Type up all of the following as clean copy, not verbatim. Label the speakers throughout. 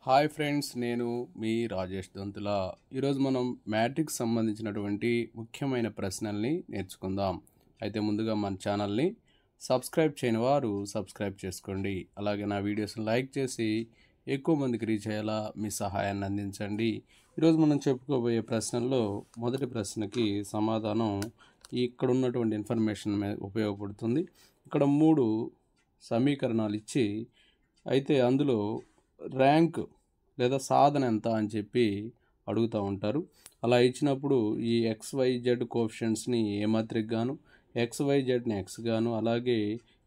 Speaker 1: Hi friends, నేను మీ రాజేష్ దొంతుల. ఈరోజు మనం మ్యాట్రిక్స్ సంబంధించినటువంటి ముఖ్యమైన ప్రశ్నల్ని నేర్చుకుందాం. అయితే ముందుగా మన ఛానల్ని సబ్స్క్రైబ్ చేయని వారు సబ్స్క్రైబ్ చేసుకోండి. అలాగే నా వీడియోస్ని లైక్ చేసి ఎక్కువ మందికి రీచ్ అయ్యేలా మీ సహాయాన్ని అందించండి. ఈరోజు మనం చెప్పుకోబోయే ప్రశ్నల్లో మొదటి ప్రశ్నకి సమాధానం ఇక్కడ ఉన్నటువంటి ఇన్ఫర్మేషన్ మీద ఉపయోగపడుతుంది. ఇక్కడ 3 సమీకరణాలు ఇచ్చి అయితే అందులో ర్యాంక్ లేదా సాధన ఎంత అని చెప్పి అడుగుతూ ఉంటారు. అలా ఇచ్చినప్పుడు ఈ XYZ కోఎఫిషియెంట్స్ని ఏ మాత్రిక గాను, XYZని X గాను, అలాగే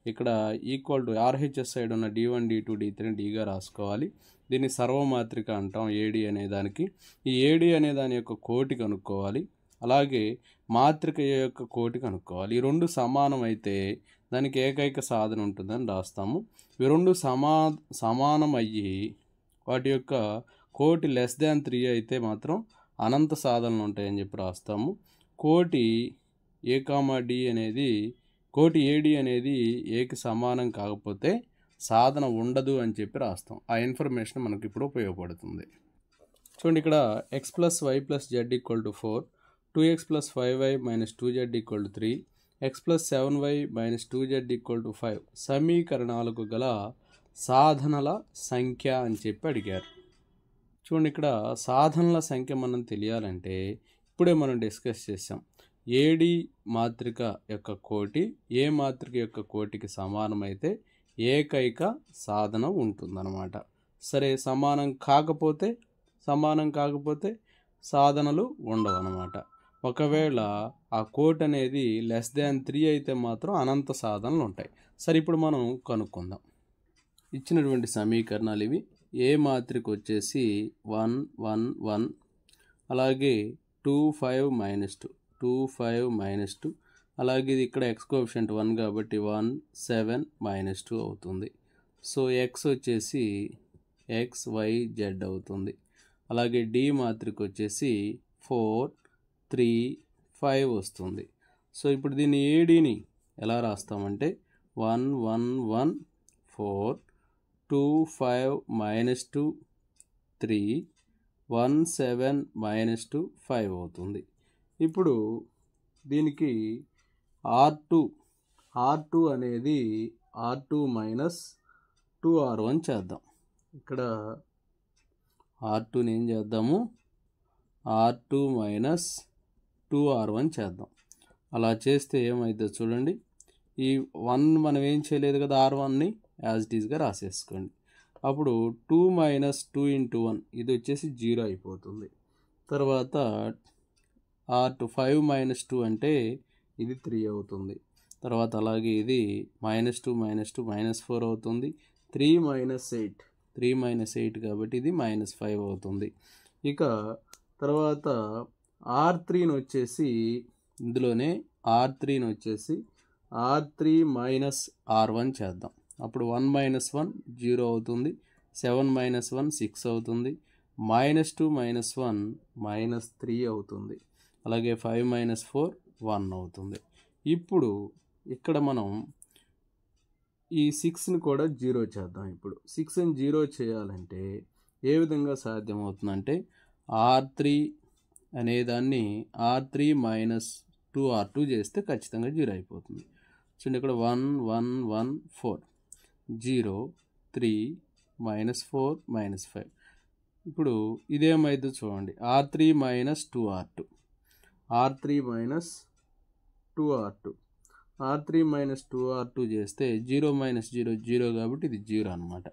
Speaker 1: ఇక్కడ ఈక్వల్ టు RHS సైడ్ ఉన్న D1 D2 D3 Dగా రాసుకోవాలి. దీన్ని సర్వమాత్రిక అంటాం AD అనే దానికి. ఈ AD అనే దాని యొక్క కోటి కనుక్కోవాలి. అలాగే మాత్రిక A యొక్క కోటి కనుక్కోవాలి. ఈ రెండు సమానం అయితే దానికి ఏకైక సాధన ఉంటుందని రాస్తాము. ఇవి రెండు సమానం అయ్యి వాటి యొక్క కోటి <3 అయితే మాత్రం అనంత సాధనలు ఉంటాయని చెప్పి రాస్తాము. కోటి A, D అనేది కోటి AD అనేది ఏకి సమానం కాకపోతే సాధన ఉండదు అని చెప్పి రాస్తాం. ఆ ఇన్ఫర్మేషన్ మనకి ఇప్పుడు ఉపయోగపడుతుంది. చూడండి, ఇక్కడ x + y + z = 4, 2x + 5y - 2z = 3, x + 7y - 2z = 5 సమీకరణాలకు గల సాధనల సంఖ్య అని చెప్పి అడిగారు. చూడండి, ఇక్కడ సాధనల సంఖ్య మనం తెలియాలంటే ఇప్పుడే మనం డిస్కస్ చేసాం. AD మాత్రిక యొక్క కోటి ఏ మాత్రిక యొక్క కోటికి సమానమైతే ఏకైక సాధన ఉంటుందన్నమాట. సరే, సమానం కాకపోతే సాధనలు ఉండవు అన్నమాట. ఒకవేళ ఆ కోట్ అనేది <3 అయితే మాత్రం అనంత సాధనలు ఉంటాయి. సరే, ఇప్పుడు మనం కనుక్కుందాం. ఇచ్చినటువంటి సమీకరణాలు ఇవి. ఏ మాత్రిక వచ్చేసి 1 1 1, అలాగే 2 5 -2 2 5 -2, అలాగే ఇది ఇక్కడ x కోఎఫిషియంట్ 1 కాబట్టి 1 7 -2 అవుతుంది. సో x వచ్చేసి XYZ అవుతుంది. అలాగే D మాత్రిక వచ్చేసి 4 3 5 వస్తుంది. సో ఇప్పుడు దీన్ని ADని ఎలా రాస్తామంటే 1 1 1 4 2 5 -2 3 1 7 -2 5 అవుతుంది. ఇప్పుడు దీనికి R2 అనేది R2 - 2R1 చేద్దాం. ఇక్కడ R2ని ఏం చేద్దాము, R2 - 2R1 చేద్దాం. అలా చేస్తే ఏమైందో చూడండి. ఈ 1 మనం ఏం చేయలేదు కదా, R1ని యాజ్ ఇట్ ఈస్గా రాసేసుకోండి. అప్పుడు 2 - 2 × 1 ఇది వచ్చేసి 0 అయిపోతుంది. తర్వాత R2 5 - 2 అంటే ఇది 3 అవుతుంది. తర్వాత అలాగే ఇది -2 - 2 -4 అవుతుంది. 3 - 8 కాబట్టి ఇది -5 అవుతుంది. ఇక తర్వాత R3ని వచ్చేసి ఇందులోనే R3 - R1 చేద్దాం. అప్పుడు 1 - 1 0 అవుతుంది. 7 - 1 6 అవుతుంది. -2 - 1 -3 అవుతుంది. అలాగే 5 - 4 1 అవుతుంది. ఇప్పుడు ఇక్కడ మనం ఈ 6ని కూడా 0 చేద్దాం. ఇప్పుడు 6ని 0 చేయాలంటే ఏ విధంగా సాధ్యమవుతుందంటే R3 అనేదాన్ని R3 - 2R2 చేస్తే ఖచ్చితంగా 0 అయిపోతుంది. చూడండి, ఇక్కడ 1 1 1 4 0 3 -4 -5. ఇప్పుడు ఇదేమైందో చూడండి, R3 - 2R2 R3 - 2R2 చేస్తే 0 - 0 0 కాబట్టి ఇది 0 అనమాట.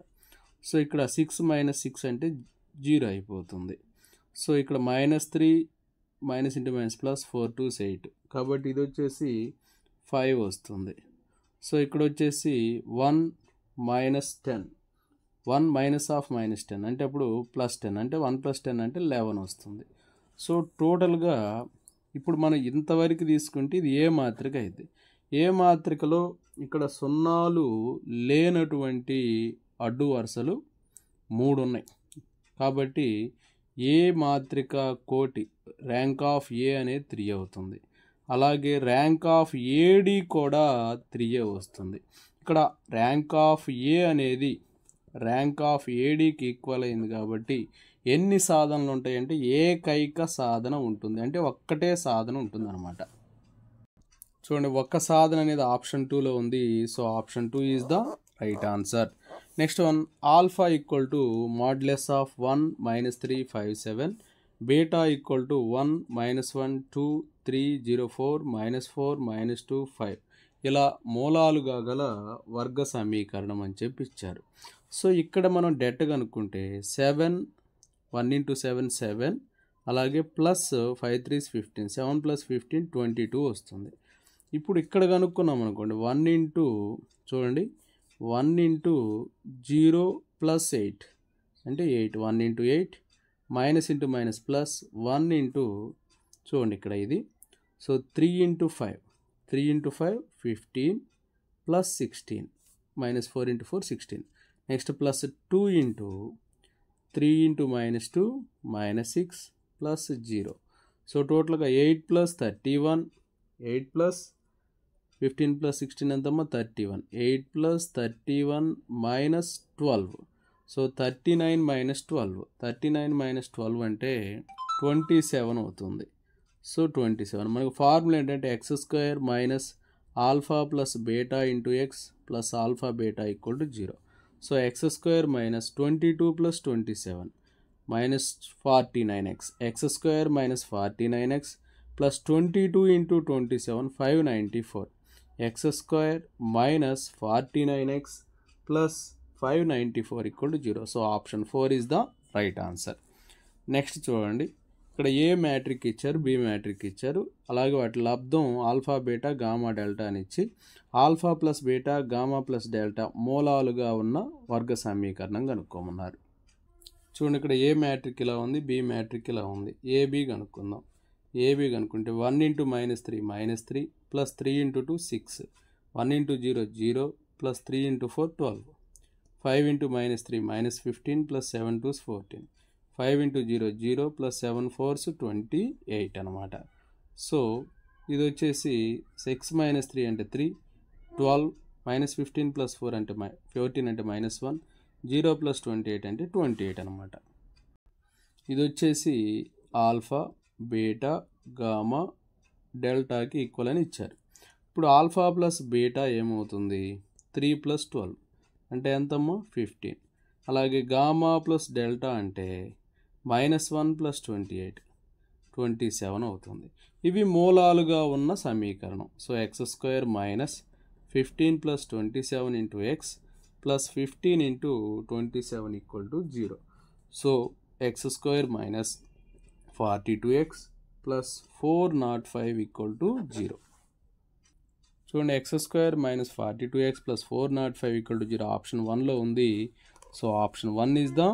Speaker 1: సో ఇక్కడ 6 - 6 అంటే 0 అయిపోతుంది. సో ఇక్కడ -3 - +4 2 8 కాబట్టి ఇది వచ్చేసి 5 వస్తుంది. సో ఇక్కడ వచ్చేసి 1 - 10 1 -10 అంటే అప్పుడు +10 అంటే 1 + 10 అంటే 11 వస్తుంది. సో టోటల్గా ఇప్పుడు మనం ఇంతవరకు తీసుకుంటే ఇది ఏ మాత్రిక అయితే ఏ మాత్రికలో ఇక్కడ సున్నాలు లేనటువంటి అడ్డు వరుసలు 3 ఉన్నాయి. కాబట్టి ఏ మాత్రిక కోటి ర్యాంక్ ఆఫ్ A అనేది 3 అవుతుంది. అలాగే ర్యాంక్ ఆఫ్ AD కూడా 3 వస్తుంది. ఇక్కడ ర్యాంక్ ఆఫ్ A అనేది ర్యాంక్ ఆఫ్ ఏడీకి ఈక్వల్ అయింది కాబట్టి ఎన్ని సాధనలు ఉంటాయంటే ఏకైక సాధన ఉంటుంది, అంటే ఒక్కటే సాధన ఉంటుంది అనమాట. చూడండి, ఒక్క సాధన అనేది ఆప్షన్ 2లో ఉంది. So option 2 is the right answer. Next one, alpha equal to modulus of 1 - 3 5 7, beta equal to 1 - 1 2 3 0 4 -4 -2 5 ఇలా మూలాలుగా గల వర్గ సమీకరణం అని చెప్పి ఇచ్చారు. సో ఇక్కడ మనం డెట్ కనుక్కుంటే 7 1 × 7 7, అలాగే ప్లస్ 5 3 15, 7 + 15 22 వస్తుంది. ఇప్పుడు ఇక్కడ కనుక్కున్నాం అనుకోండి 1 ఇంటూ చూడండి 1 × 0 + 8 అంటే 8, 1 × 8 minus into minus plus 1 into చూడండి ఇక్కడ ఇది. So 3 × 5 3 × 5 15 plus 16 -4 × 4 16. Next plus 2 into 3 × -2 -6 plus 0. So టోటల్గా 8 + 31, 8 + 15 + 16 ఎంతమ్మా 31, 8 + 31 - 12. సో 39 - 12, 39 - 12 అంటే 27 అవుతుంది. సో 27 మనకు ఫార్ములా ఏంటంటే x² minus alpha plus beta into x plus alpha beta equal to 0. So x² minus 22 + 27 minus 49x, x² minus 49x plus 22 into 27 594, x² minus 49x plus 594 equal to 0. So option 4 is the right answer. Next చూడండి, ఇక్కడ ఏ matric ఇచ్చారు, B matric ఇచ్చారు, అలాగే వాటి లబ్ధం alpha beta gamma delta అని ఇచ్చి alpha plus beta gamma plus delta మూలాలుగా ఉన్న వర్గ సమీకరణం కనుక్కోమన్నారు. చూడండి, ఇక్కడ ఏ మ్యాట్రిక్ ఇలా ఉంది, బి మ్యాట్రిక్ ఇలా ఉంది. ఏబి కనుక్కుందాం. ఏబి కనుక్కుంటే 1 × -3 -3 ప్లస్ 3 × 2 6, 1 × 0 0 ప్లస్ 3 × 4 12, 5 × -3 -15 ప్లస్ 7 2 14, 5 × 0 0 ప్లస్ 7 4 28 అనమాట. సో ఇది వచ్చేసి 6 - 3 అంటే 3, 12 -15 ప్లస్ 4 అంటే 14 అంటే -1, 0 ప్లస్ 28 అంటే 28 అనమాట. ఇది వచ్చేసి ఆల్ఫా బీటా గామా డెల్టాకి ఈక్వల్ అని ఇచ్చారు. ఇప్పుడు ఆల్ఫా ప్లస్ బీటా ఏమవుతుంది 3 + 12 అంటే ఎంతమ్మా 15. అలాగే గామా ప్లస్ డెల్టా అంటే -1 + 28 27 అవుతుంది. ఇవి మూలాలుగా ఉన్న సమీకరణం. So x² minus 15 + 27 × x plus 15 × 27 equal to 0. So x² minus 42x plus 405 equal to 0. చూడండి, x² minus 42x plus 405 equal to 0 option 1లో ఉంది. So option 1 is the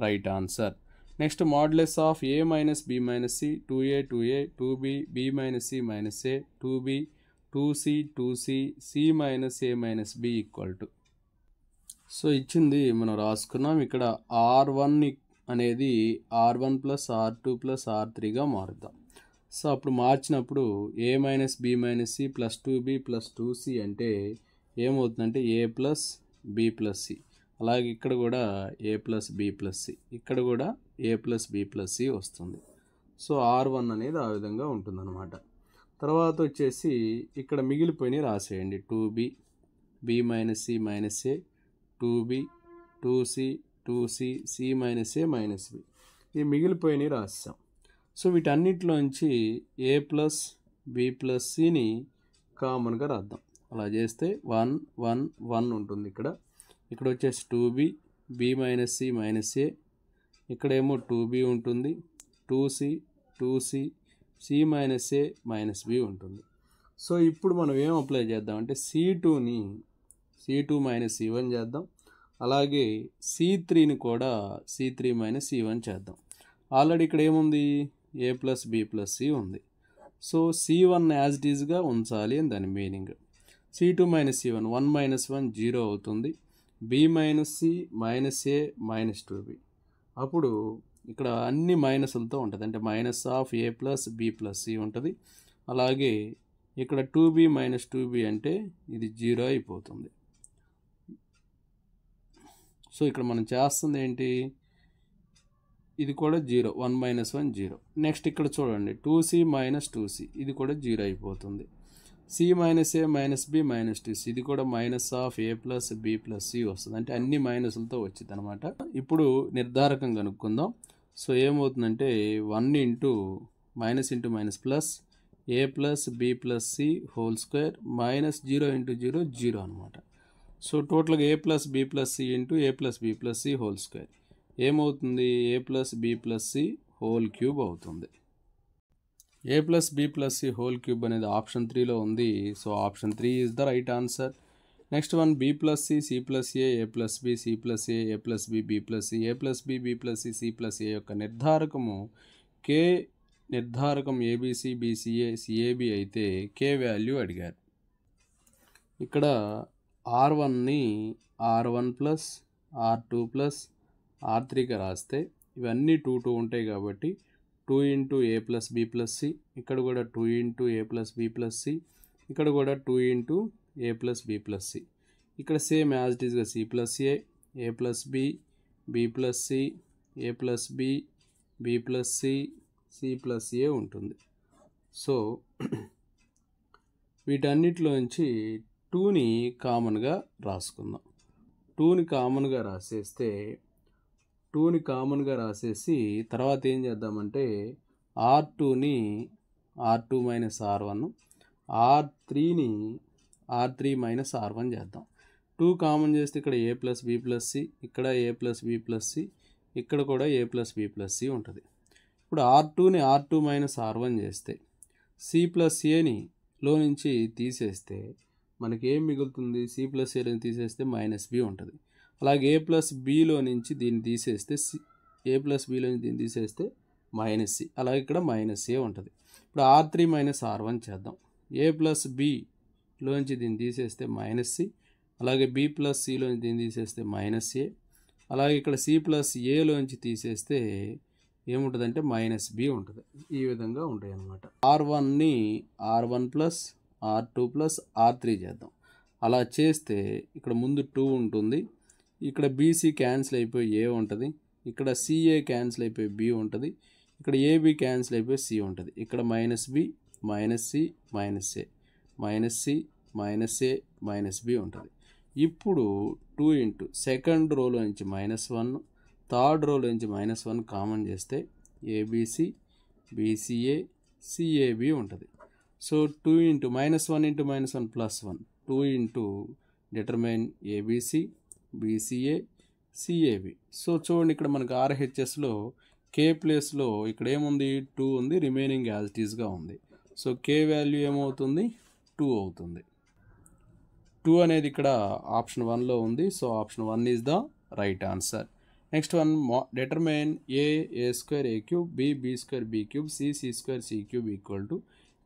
Speaker 1: right answer. Next modulus of a - b - c 2a 2a 2b b - c - a 2b 2c 2c c - a - b equal to. So ఇచ్చింది మనం రాసుకున్నాం. ఇక్కడ r1 అనేది r1 + r2 + r3గా మారుద్దాం. So అప్పుడు మార్చినప్పుడు a - b - c plus 2b plus 2c అంటే ఏమవుతుందంటే a + b + c. అలాగే ఇక్కడ కూడా a + b + c, ఇక్కడ కూడా a + b + c వస్తుంది. సో r1 అనేది ఆ విధంగా ఉంటుందన్నమాట. తర్వాత వచ్చేసి ఇక్కడ మిగిలిపోయినవి రాసేయండి. 2b b - c - a 2b 2c 2c c - a - b ఇవి మిగిలిపోయినవి రాసాం. సో వీటన్నిటిలోంచి a + b + cని కామన్గా రాద్దాం. అలా చేస్తే 1 1 1 ఉంటుంది. ఇక్కడ వచ్చేసి 2b b - c - a, ఇక్కడేమో 2b ఉంటుంది, 2c 2c c - a - b ఉంటుంది. సో ఇప్పుడు మనం ఏం అప్లై చేద్దామంటే c2 - c1 చేద్దాం. అలాగే c3ని కూడా c3 - c1 చేద్దాం. ఆల్రెడీ ఇక్కడ ఏముంది a + b + c ఉంది. సో c1 యాజ్ ఇట్ ఈజ్గా ఉంచాలి అని దాని మీనింగ్. c2 - c1 1 - 1 0 అవుతుంది. b - c - a - 2b. అప్పుడు ఇక్కడ అన్ని మైనస్లతో ఉంటుంది, అంటే -a + b + c ఉంటుంది. అలాగే ఇక్కడ 2b - 2b అంటే ఇది 0 అయిపోతుంది. సో ఇక్కడ మనం చేస్తుంది ఏంటి, ఇది కూడా 0, 1 - 1 0. నెక్స్ట్ ఇక్కడ చూడండి 2c - 2c, ఇది కూడా 0 అయిపోతుంది. c - a - b - 2c, ఇది కూడా -a + b + c వస్తుంది. అంటే అన్ని మైనస్లతో వచ్చింది అనమాట. ఇప్పుడు నిర్ధారకం కనుక్కుందాం. సో ఏమవుతుందంటే 1 into plus a + b + c whole square -0 × 0 0 అనమాట. సో టోటల్గా a + b + c into a + b + c whole square ఏమవుతుంది, a + b + c whole cube అవుతుంది. a + b + c whole cube అనేది ఆప్షన్ 3లో ఉంది. So option 3 is the right answer. Next one b + c, c + a, a + b, c + a, a + b, b + c, a + b, b + c, c + a యొక్క నిర్ధారకము k నిర్ధారకం ABC, BCA, CAB అయితే k value అడిగారు. ఇక్కడ R1ని R1 + R2 + R3గా రాస్తే ఇవన్నీ 2 2 ఉంటాయి కాబట్టి 2 × a + b + c, ఇక్కడ కూడా 2 × a + b + c, ఇక్కడ కూడా 2 × a + b + c. ఇక్కడ సేమ్ యాజ్ ఇట్ ఈస్గా c + a, a + b, b + c, a + b, b + c, c + a ఉంటుంది. సో వీటన్నిటిలోంచి 2ని కామన్గా రాసుకుందాం. 2ని కామన్గా రాసేస్తే 2ని కామన్గా రాసేసి తర్వాత ఏం చేద్దామంటే R2ని R2 - R1, R3ని R3 - R1 చేద్దాం. 2 కామన్ చేస్తే ఇక్కడ a + b + c, ఇక్కడ a + b + c, ఇక్కడ కూడా a + b + c ఉంటుంది. ఇప్పుడు R2ని R2 - R1 చేస్తే c + aని లో నుంచి తీసేస్తే మనకి ఏం మిగులుతుంది, c + a తీసేస్తే -b ఉంటుంది. అలాగే a + bలో నుంచి దీన్ని తీసేస్తే a + bలో నుంచి దీన్ని తీసేస్తే -c, అలాగే ఇక్కడ -a ఉంటుంది. ఇప్పుడు R3 - R1 చేద్దాం. a + bలో నుంచి దీన్ని తీసేస్తే -c, అలాగే b + cలో నుంచి దీన్ని తీసేస్తే -a, అలాగే ఇక్కడ c + aలో నుంచి తీసేస్తే ఏముంటుందంటే -b ఉంటుంది. ఈ విధంగా ఉంటాయి అన్నమాట. R1ని R1 + R2 + R3 చేద్దాం. అలా చేస్తే ఇక్కడ ముందు 2 ఉంటుంది, ఇక్కడ BC క్యాన్సిల్ అయిపోయి A ఉంటుంది, ఇక్కడ CA క్యాన్సిల్ అయిపోయి B ఉంటుంది, ఇక్కడ AB క్యాన్సిల్ అయిపోయి C ఉంటుంది, ఇక్కడ -b, -c, -a, -c, -a, -b ఉంటుంది. ఇప్పుడు 2 × సెకండ్ రోలో నుంచి -1, థర్డ్ రోలో నుంచి -1 కామన్ చేస్తే ABC, BCA, CAB ఉంటుంది. So 2 × -1 × -1 +1, 2 × determine ABC, BCA, CAB. So చూడండి ఇక్కడ మనకు RHSలో k ప్లేస్లో ఇక్కడ ఏముంది, 2 ఉంది, రిమైనింగ్ యాజ్ ఇట్ ఈస్గా ఉంది. సో k వాల్యూ ఏమవుతుంది, 2 అవుతుంది. 2 అనేది ఇక్కడ ఆప్షన్ 1లో ఉంది. So option 1 is the right answer. Next one determine a² a³ b b² b³ c c² c³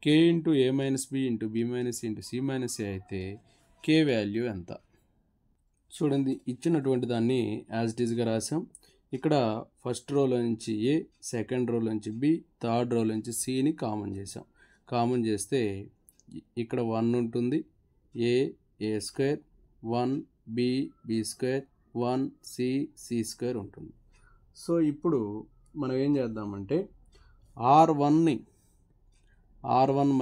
Speaker 1: k × a - b × b - c × c అయితే k వాల్యూ ఎంత? చూడండి ఇచ్చినటువంటి దాన్ని యాజ్ ఇట్ ఈస్గా రాసాం. ఇక్కడ ఫస్ట్ రోలో నుంచి A, సెకండ్ రోలో నుంచి B, థర్డ్ రోలో నుంచి Cని కామన్ చేసాం. కామన్ చేస్తే ఇక్కడ 1 ఉంటుంది, a² 1 b b², 1 c ఉంటుంది. సో ఇప్పుడు మనం ఏం చేద్దామంటే R1ని R1 -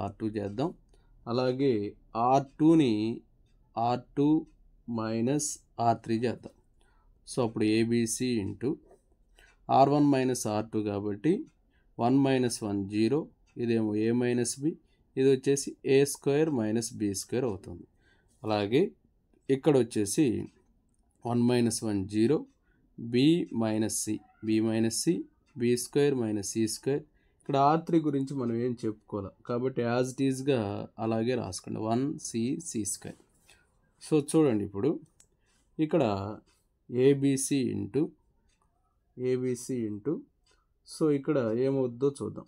Speaker 1: R2 చేద్దాం. అలాగే R2ని R2 - R3 చేద్దాం. సో అప్పుడు ABC × R1 - R2 కాబట్టి 1 - 1 0, ఇదేమో a - b, ఇది వచ్చేసి a² - b² అవుతుంది. అలాగే ఇక్కడ వచ్చేసి 1 - 1 0, b - c, b² - c². ఇక్కడ R3 గురించి మనం ఏం చెప్పుకోవాలి కాబట్టి యాజ్ ఇట్ ఈస్గా అలాగే రాసుకోండి, 1 c² సో చూడండి ఇప్పుడు ఇక్కడ ABC × సో ఇక్కడ ఏమవుద్దో చూద్దాం.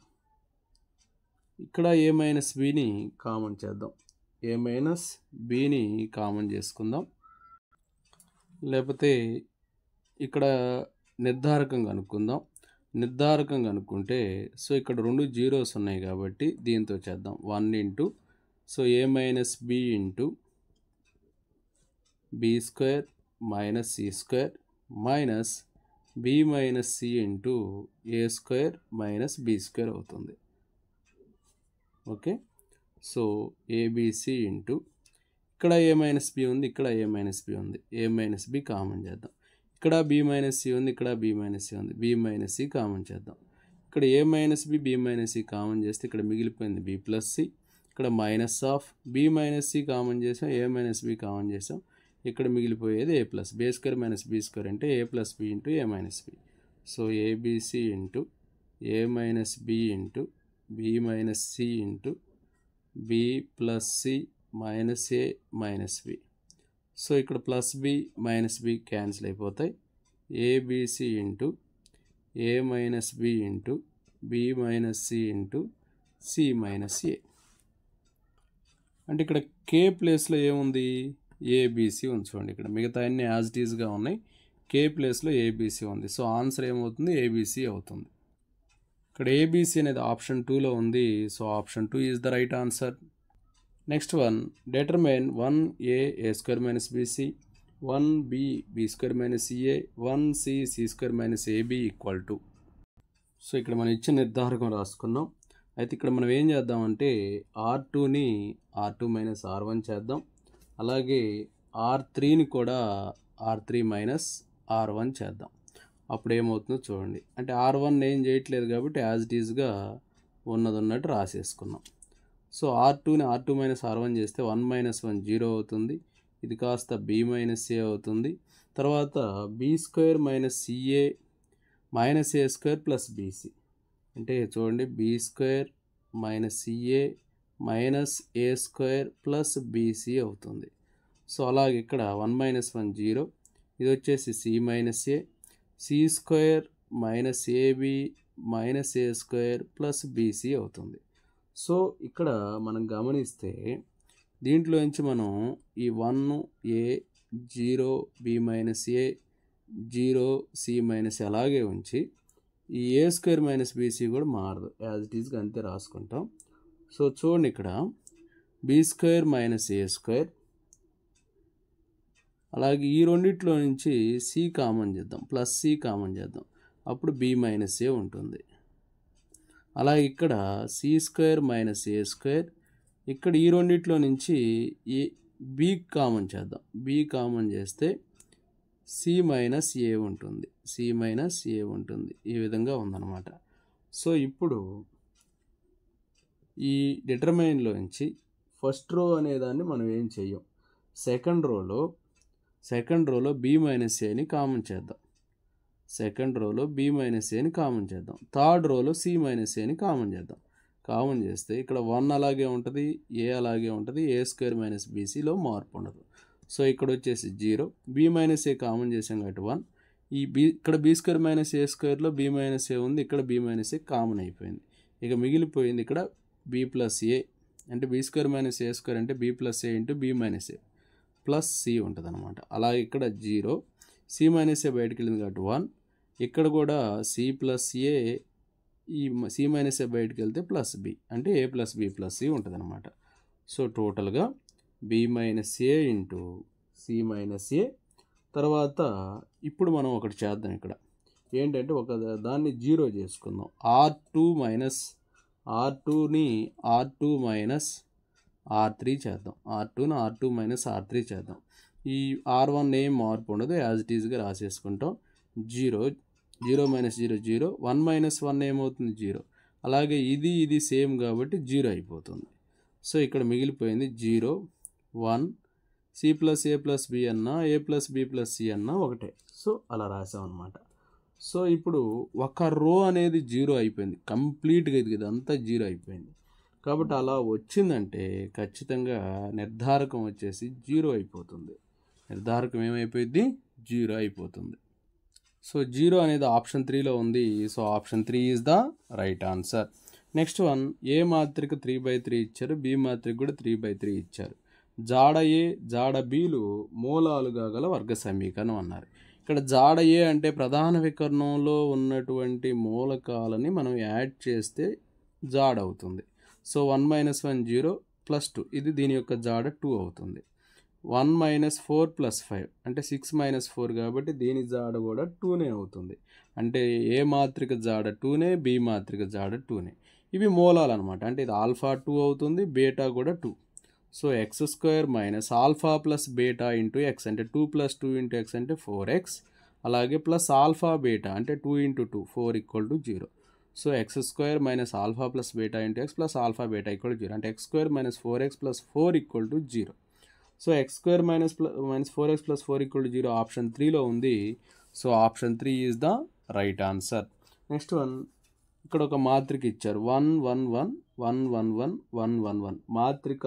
Speaker 1: ఇక్కడ a - bని కామన్ చేద్దాం, a - bని కామన్ చేసుకుందాం. లేకపోతే ఇక్కడ నిర్ధారకం కనుక్కుందాం. నిర్ధారకం కనుక్కుంటే సో ఇక్కడ 2 జీరోస్ ఉన్నాయి కాబట్టి దీంతో చేద్దాం. 1 × so a - b × b² minus C square minus B minus C into A square minus B square అవుతుంది. ఓకే, సో ఏబిసి ఇంటూ ఇక్కడ ఏ మైనస్ బి ఉంది, ఇక్కడ ఏ మైనస్ బి ఉంది, ఏ మైనస్ బి కామన్ చేద్దాం. ఇక్కడ బి మైనస్ సి ఉంది, ఇక్కడ B minus C ఉంది, బి మైనస్ సి కామన్ చేద్దాం. ఇక్కడ A minus B B minus C common చేస్తే ఇక్కడ మిగిలిపోయింది బి ప్లస్ సి. ఇక్కడ minus of B minus C common చేసాం, ఏ మైనస్ బి కామన్ చేసాం. ఇక్కడ మిగిలిపోయేది A plus B square minus B square అంటే A plus B into A minus B. So ABC into A minus B into B minus C into B plus C minus A minus B. So ఇక్కడ plus B minus B cancel అయిపోతాయి. ABC into A minus B into B minus C into C minus A. అంటే ఇక్కడ కే ప్లేస్లో ఏముంది, ABC ఉంచుకోండి. ఇక్కడ మిగతా అన్ని యాజ్ ఇట్ ఈజ్గా ఉన్నాయి, కే ప్లేస్లో ఏబిసి ఉంది. సో ఆన్సర్ ఏమవుతుంది, ఏబిసి అవుతుంది. ఇక్కడ ఏబిసి అనేది ఆప్షన్ 2లో ఉంది. So option 2 is the right answer. Next one, determine 1a a square minus bc, 1b b square minus ca, 1c c square minus ab equal to. So ఇక్కడ మనం ఇచ్చిన నిర్ధారకం రాసుకున్నాం. అయితే ఇక్కడ మనం ఏం చేద్దామంటే R2ని R2 మైనస్ R1 చేద్దాం. అలాగే R3ని కూడా R3 మైనస్ R1 చేద్దాం. అప్పుడు ఏమవుతుందో చూడండి. అంటే R1 ఏం చేయట్లేదు కాబట్టి యాజ్ ఇట్ ఈజ్గా ఉన్నట్టు రాసేసుకున్నాం. సో R2ని R2 మైనస్ R1 చేస్తే 1 మైనస్ 1 0 అవుతుంది. ఇది కాస్త b మైనస్ a అవుతుంది. తర్వాత b square minus ca minus a square plus bc. అంటే చూడండి b square minus ca minus a square plus bc అవుతుంది. సో అలాగే ఇక్కడ 1 మైనస్ 1 0, ఇది వచ్చేసి c minus a, c square minus ab minus a square plus bc అవుతుంది. So ఇక్కడ మనం గమనిస్తే దీంట్లో నుంచి మనం ఈ 1a 0 b minus a 0 c minus అలాగే ఉంచి ఈ a స్క్వేర్ మైనస్ bc కూడా మారదు, యాజ్ ఇట్ ఈజ్గా అంతే రాసుకుంటాం. సో చూడండి ఇక్కడ b square minus a square, అలాగే ఈ రెండిట్లో నుంచి c కామన్ చేద్దాం, ప్లస్ c కామన్ చేద్దాం, అప్పుడు b మైనస్ a ఉంటుంది. అలాగే ఇక్కడ సి స్క్వేర్ మైనస్ ఏ స్క్వేర్, ఇక్కడ ఈ రెండిట్లో నుంచి ఈ బి కామన్ చేద్దాం, బి కామన్ చేస్తే సి మైనస్ ఏ ఉంటుంది, సి మైనస్ ఏ ఉంటుంది. ఈ విధంగా ఉందన్నమాట. సో ఇప్పుడు ఈ డిటర్మైన్లోంచి ఫస్ట్ రో అనేదాన్ని మనం ఏం చెయ్యం, సెకండ్ రోలో బి మైనస్ ఏని కామన్ చేద్దాం, సెకండ్ రోలో b మైనస్ ఏని కామన్ చేద్దాం, థర్డ్ రోలో c మైనస్ ఏని కామన్ చేద్దాం. కామన్ చేస్తే ఇక్కడ 1 అలాగే ఉంటుంది, a అలాగే ఉంటుంది, a స్క్వేర్ మైనస్ bcలో మార్పు ఉండదు. సో ఇక్కడ వచ్చేసి 0, b మైనస్ ఏ కామన్ చేసాం కాబట్టి 1, ఈ ఇక్కడ b స్క్వేర్ మైనస్ ఏ స్క్వేర్లో b మైనస్ ఏ ఉంది, ఇక్కడ b మైనస్ ఏ కామన్ అయిపోయింది. ఇక మిగిలిపోయింది ఇక్కడ b ప్లస్ ఏ, అంటే b స్క్వేర్ మైనస్ ఏ స్క్వేర్ అంటే b ప్లస్ ఏ ఇంటూ b మైనస్ ఏ ప్లస్ c ఉంటుంది అనమాట. అలాగే ఇక్కడ 0, c మైనస్ ఏ బయటకు వెళ్ళింది కాబట్టి 1, ఇక్కడ కూడా సి ప్లస్ ఏ, ఈ సి మైనస్ ఏ బయటకు వెళ్తే ప్లస్ బి, అంటే A plus B plus C ఉంటుంది అనమాట. సో టోటల్గా బి మైనస్ ఏ ఇంటూ సి మైనస్ ఏ. తర్వాత ఇప్పుడు మనం ఒకటి చేద్దాం, ఇక్కడ ఏంటంటే ఒక దాన్ని 0 చేసుకుందాం. R2ని R2 మైనస్ R3 చేద్దాం, R2ని R2 మైనస్ R3 చేద్దాం. ఈ R1 ఏం మార్పు ఉండదు, యాజ్ ఇట్ ఈజ్గా రాసేసుకుంటాం. 0 మైనస్ 0 0, 1 మైనస్ 1 ఏమవుతుంది 0, అలాగే ఇది సేమ్ కాబట్టి 0 అయిపోతుంది. సో ఇక్కడ మిగిలిపోయింది 0 1, సి ప్లస్ ఏ ప్లస్ బి అన్నా ఏ ప్లస్ బి ప్లస్ సి అన్నా ఒకటే. సో అలా రాసాం అనమాట. సో ఇప్పుడు ఒక రో అనేది 0 అయిపోయింది, కంప్లీట్గా ఇదంతా 0 అయిపోయింది. కాబట్టి అలా వచ్చిందంటే ఖచ్చితంగా నిర్ధారకం వచ్చేసి 0 అయిపోతుంది. నిర్ధారకం ఏమైపోయింది, 0 అయిపోతుంది. సో 0 అనేది ఆప్షన్ 3లో ఉంది. So option 3 is the right answer. Next one, A మాత్రిక 3/3 ఇచ్చారు, బి మాత్రిక కూడా 3/3 ఇచ్చారు. జాడ ఏ జాడ బిలు మూలాలుగా గల వర్గ సమీకరణం అన్నారు. ఇక్కడ జాడ ఏ అంటే ప్రధాన వికర్ణంలో ఉన్నటువంటి మూలకాలని మనం యాడ్ చేస్తే జాడ అవుతుంది. సో 1 మైనస్ 1 0 ప్లస్ 2, ఇది దీని యొక్క జాడ 2 అవుతుంది. 1 మైనస్ 4 ప్లస్ 5 అంటే 6 మైనస్ 4 కాబట్టి దీని జాడ కూడా 2నే అవుతుంది. అంటే ఏ మాత్రిక జాడ 2నే, బి మాత్రిక జాడ 2నే. ఇవి మూలాలు అనమాట. అంటే ఇది ఆల్ఫా 2 అవుతుంది, బీటా కూడా 2. So x square minus alpha plus beta into X అంటే 2 ప్లస్ 2 ఇంటూ ఎక్స్ అంటే 4x, అలాగే ప్లస్ ఆల్ఫా బీటా అంటే 2 into 2 4 equal to 0. So x square minus alpha plus beta into x plus alpha beta equal to 0 అంటే x square minus 4x plus 4 equal to 0. So x square minus 4x plus 4 equal to 0 option 3లో ఉంది. So option 3 is the right answer. Next one, ఇక్కడ ఒక మాత్రిక ఇచ్చారు 1 1 1 1 1 1 1 1 1 మాత్రిక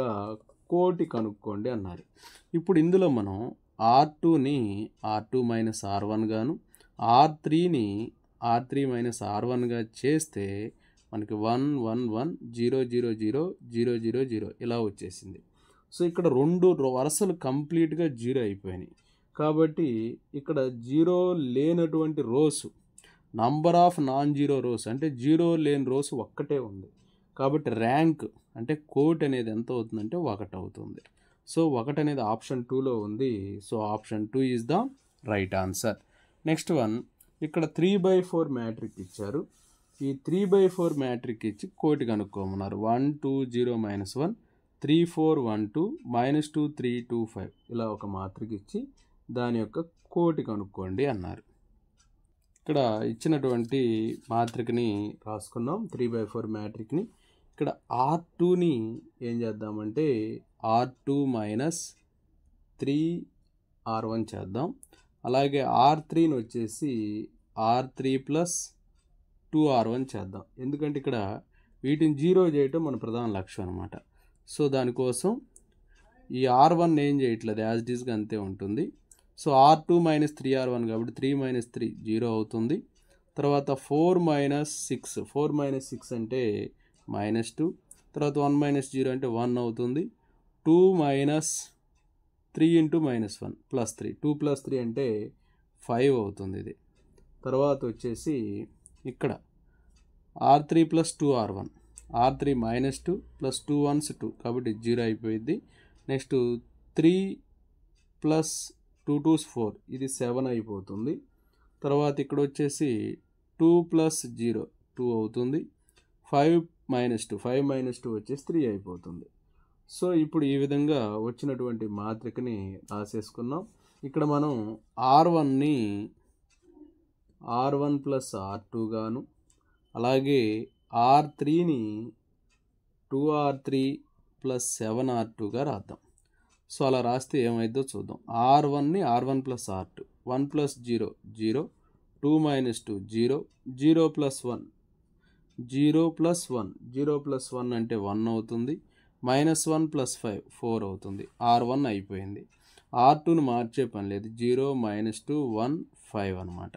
Speaker 1: కోటి కనుక్కోండి అన్నారు. ఇప్పుడు ఇందులో మనం R2ని R2 మైనస్ R1 గాను, R3ని R3 మైనస్ R1గా చేస్తే మనకి 1 1 1 0 0 0 0 0 0 ఇలా వచ్చేసింది. సో ఇక్కడ రెండు వరుసలు కంప్లీట్గా 0 అయిపోయినాయి. కాబట్టి ఇక్కడ 0 లేనటువంటి rows, number of non zero rows అంటే 0 లేని రోస్ ఒక్కటే ఉంది. కాబట్టి ర్యాంక్ అంటే కోట్ అనేది ఎంత అవుతుందంటే 1 అవుతుంది. సో 1 అనేది ఆప్షన్ 2లో ఉంది. So option 2 is the right answer. Next one, ఇక్కడ 3/4 మ్యాట్రిక్ ఇచ్చారు. ఈ 3/4 మ్యాట్రిక్ ఇచ్చి కోటి కనుక్కోమన్నారు. 1 2 0 -1 3 4 1 2 -2 3 2 5 ఇలా ఒక మాత్రిక ఇచ్చి దాని యొక్క కోటి కనుక్కోండి అన్నారు. ఇక్కడ ఇచ్చినటువంటి మాత్రికని రాసుకున్నాం, 3/4 మ్యాట్రిక్ని. ఇక్కడ R2ని ఏం చేద్దామంటే R2 మైనస్ 3R1 చేద్దాం. అలాగే R3ని వచ్చేసి R3 ప్లస్ 2R1 చేద్దాం. ఎందుకంటే ఇక్కడ వీటిని 0 చేయటం మన ప్రధాన లక్ష్యం అనమాట. సో దానికోసం ఈ R1 ఏం చేయట్లేదు, యాజ్ ఇట్ ఈస్గా అంతే ఉంటుంది. సో R2 మైనస్ 3R1 కాబట్టి 3 మైనస్ 3 0 అవుతుంది. తర్వాత 4 మైనస్ 6 4 మైనస్ 6 అంటే -2. తర్వాత 1 మైనస్ 0 అంటే 1 అవుతుంది. 2 మైనస్ 3 ఇంటూ -1 ప్లస్ 3 2 ప్లస్ 3 అంటే 5 అవుతుంది ఇది. తర్వాత వచ్చేసి ఇక్కడ R3 plus 2R1 R3 -2 plus 2 1s 2 కాబట్టి 0 అయిపోయింది. నెక్స్ట్ 3 ప్లస్ 2 2s 4 ఇది 7 అయిపోతుంది. తర్వాత ఇక్కడ వచ్చేసి 2 ప్లస్ 0 2 అవుతుంది. 5 -2 5 -2 వచ్చేసి 3 అయిపోతుంది. సో ఇప్పుడు ఈ విధంగా వచ్చినటువంటి మాత్రికని రాసేసుకున్నాం. ఇక్కడ మనం R1ని R1 ప్లస్ R2 గాను, అలాగే R3ని 2R3 ప్లస్ 7R2గా రాద్దాం. సో అలా రాస్తే ఏమైందో చూద్దాం. R1ని R1 plus R2 1 plus 0 0 2 -2 0 0 plus 1 0 plus 1 0 plus 1 అంటే 1 అవుతుంది. -1 ప్లస్ 5 4 అవుతుంది. R1 అయిపోయింది. R2ని మార్చే పని లేదు, 0 -2 1 5 అనమాట.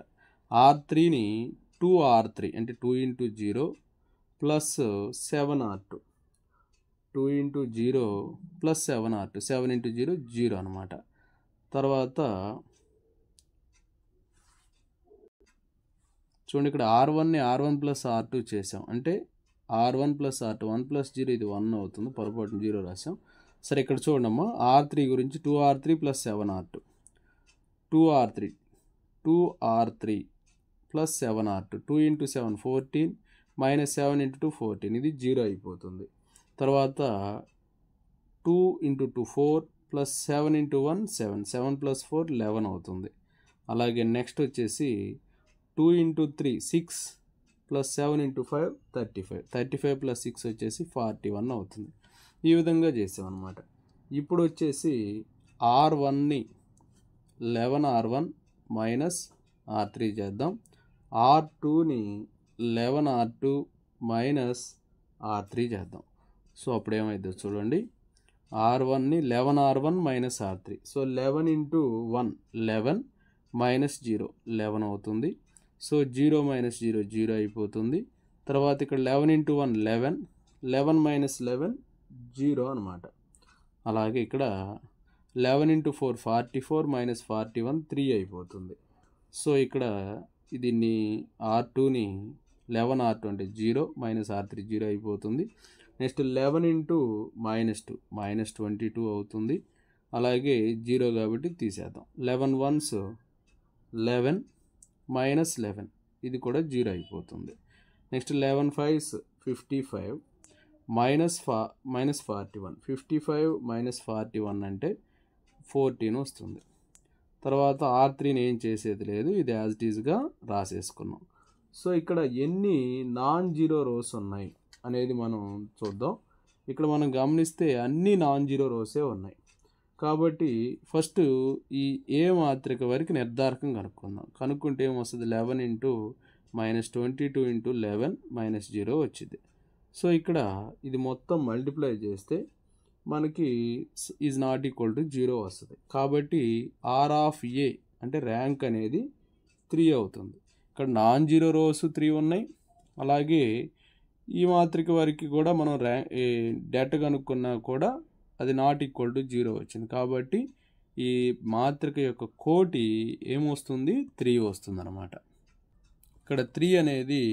Speaker 1: R3ని 2R3 అంటే 2 into 0 plus 7R2 2 into 0 plus 7R2 7 into 0 0 అనమాట. తర్వాత చూడండి, ఇక్కడ R1ని R1 ప్లస్ R2 చేసాం. అంటే R1 ప్లస్ R2 1 ప్లస్ 0 ఇది 1 అవుతుంది, పొరపాటున 0 రాసాం. సరే ఇక్కడ చూడమ్మా, R3 గురించి 2R3 plus 7R2 2R3 plus 7R2 2 into 7 14 -7 into 2 14 ఇది 0 అయిపోతుంది. తర్వాత 2 ఇంటూ 2 4 ప్లస్ 7 ఇంటూ 1 7 7 ప్లస్ 4 11 అవుతుంది. అలాగే నెక్స్ట్ వచ్చేసి 2 ఇంటూ 3 6 ప్లస్ 7 ఇంటూ 5 35 ప్లస్ 6 వచ్చేసి 41 అవుతుంది. ఈ విధంగా చేసామన్నమాట. ఇప్పుడు వచ్చేసి R1ని 11R1 మైనస్ R3 చేద్దాం. R2ని 11R2 మైనస్ R3 చేద్దాం. సో అప్పుడు ఏమైందో చూడండి, R1ని 11R1 minus R3. So 11 into 1 11 minus 0 11 అవుతుంది. సో 0 మైనస్ 0 0 అయిపోతుంది. తర్వాత ఇక్కడ 11 ఇంటూ 1 11 11 మైనస్ 11 0 అనమాట. అలాగే ఇక్కడ 11 ఇంటూ 4 44 మైనస్ 41 3 అయిపోతుంది. సో ఇక్కడ దీన్ని R2ని 11R2 అంటే 0 మైనస్ R3 0 అయిపోతుంది. నెక్స్ట్ 11 ఇంటూ -2 -22 అవుతుంది. అలాగే 0 కాబట్టి తీసేద్దాం. 11 వన్స్ 11 మైనస్ 11 ఇది కూడా 0 అయిపోతుంది. నెక్స్ట్ 11 ఫైవ్స్ 55 మైనస్ 41 55 మైనస్ 41 అంటే 14 వస్తుంది. తర్వాత R3ని ఏం చేసేది లేదు, ఇది యాజ్ ఇట్ ఈజ్గా రాసేసుకున్నాం. సో ఇక్కడ ఎన్ని నాన్ జీరో రోస్ ఉన్నాయి అనేది మనం చూద్దాం. ఇక్కడ మనం గమనిస్తే అన్ని నాన్ జీరో రోసే ఉన్నాయి. కాబట్టి ఫస్ట్ ఈ ఏ మాత్రిక వరకు నిర్ధారకం కనుక్కుందాం. కనుక్కుంటే ఏమొస్తుంది, 11 ఇంటూ -22 ఇంటూ 11 -0 వచ్చింది. సో ఇక్కడ ఇది మొత్తం మల్టిప్లై చేస్తే మనకి ఈజ్ నాట్ ఈక్వల్ టు 0 వస్తుంది. కాబట్టి ఆర్ ఆఫ్ ఏ అంటే ర్యాంక్ అనేది 3 అవుతుంది. ఇక్కడ నాన్ జీరో రోస్ 3 ఉన్నాయి. అలాగే ఈ మాత్రిక వరకు కూడా మనం డేటా కనుక్కున్నా కూడా అది నాట్ ఈక్వల్ టు 0 వచ్చింది. కాబట్టి ఈ మాత్రిక యొక్క కోటి ఏమొస్తుంది, 3 వస్తుంది అన్నమాట. ఇక్కడ 3 అనేది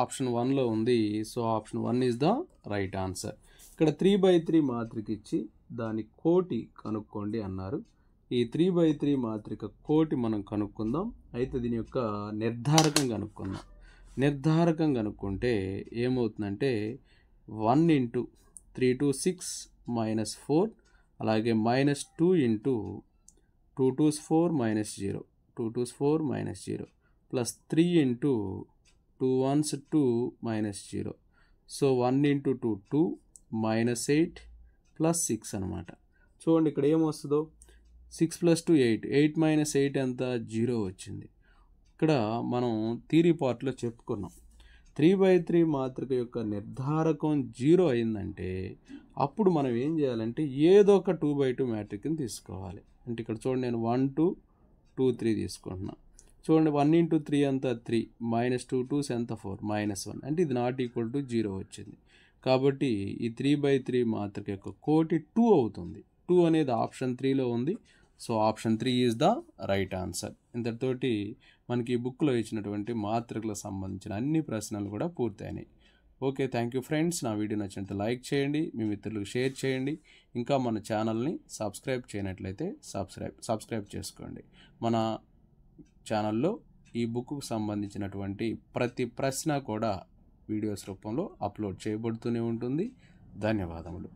Speaker 1: ఆప్షన్ 1లో ఉంది. So option 1 is the right answer. ఇక్కడ 3/3 మాత్రిక ఇచ్చి దాని కోటి కనుక్కోండి అన్నారు. ఈ 3/3 మాత్రిక కోటి మనం కనుక్కుందాం. అయితే దీని యొక్క నిర్ధారకం కనుక్కుందాం. నిర్ధారకం కనుక్కుంటే ఏమవుతుందంటే 1 ఇంటూ 3 to 6 -4 అలాగే -2 into 2 to 4 -0 2 to 4 -0 plus 3 into 2 1s 2 -0. So 1 into 2 2 -8 plus 6 అనమాట. చూడండి ఇక్కడ ఏమొస్తుందో, 6 + 2 8 8 - 8 ఎంత, 0 వచ్చింది. ఇక్కడ మనం థియరీ పార్ట్లో చెప్పుకున్నాం, 3/3 మాత్రిక యొక్క నిర్ధారకం 0 అయిందంటే అప్పుడు మనం ఏం చేయాలంటే ఏదో ఒక 2/2 మ్యాట్రిక్ని తీసుకోవాలి. అంటే ఇక్కడ చూడండి, నేను 1 2 2 3 తీసుకుంటున్నా. చూడండి 1 ఇంటూ 3 ఎంత 3 -2 2s ఎంత 4 -1 అంటే ఇది నాట్ ఈక్వల్ టు 0 వచ్చింది. కాబట్టి ఈ 3/3 మాత్రిక యొక్క కోటి 2 అవుతుంది. 2 అనేది ఆప్షన్ 3లో ఉంది. So option 3 is the right answer. ఇంతటితోటి మనకి ఈ బుక్లో ఇచ్చినటువంటి మాత్రికలకు సంబంధించిన అన్ని ప్రశ్నలు కూడా పూర్తయినాయి. Okay, thank you friends. నా వీడియో నచ్చినట్లయితే లైక్ చేయండి, మీ మిత్రులకు షేర్ చేయండి. ఇంకా మన ఛానల్ని సబ్స్క్రైబ్ చేయనట్లయితే సబ్స్క్రైబ్ చేసుకోండి. మన ఛానల్లో ఈ బుక్కు సంబంధించినటువంటి ప్రతి ప్రశ్న కూడా వీడియోస్ రూపంలో అప్లోడ్ చేయబడుతూనే ఉంటుంది. ధన్యవాదములు.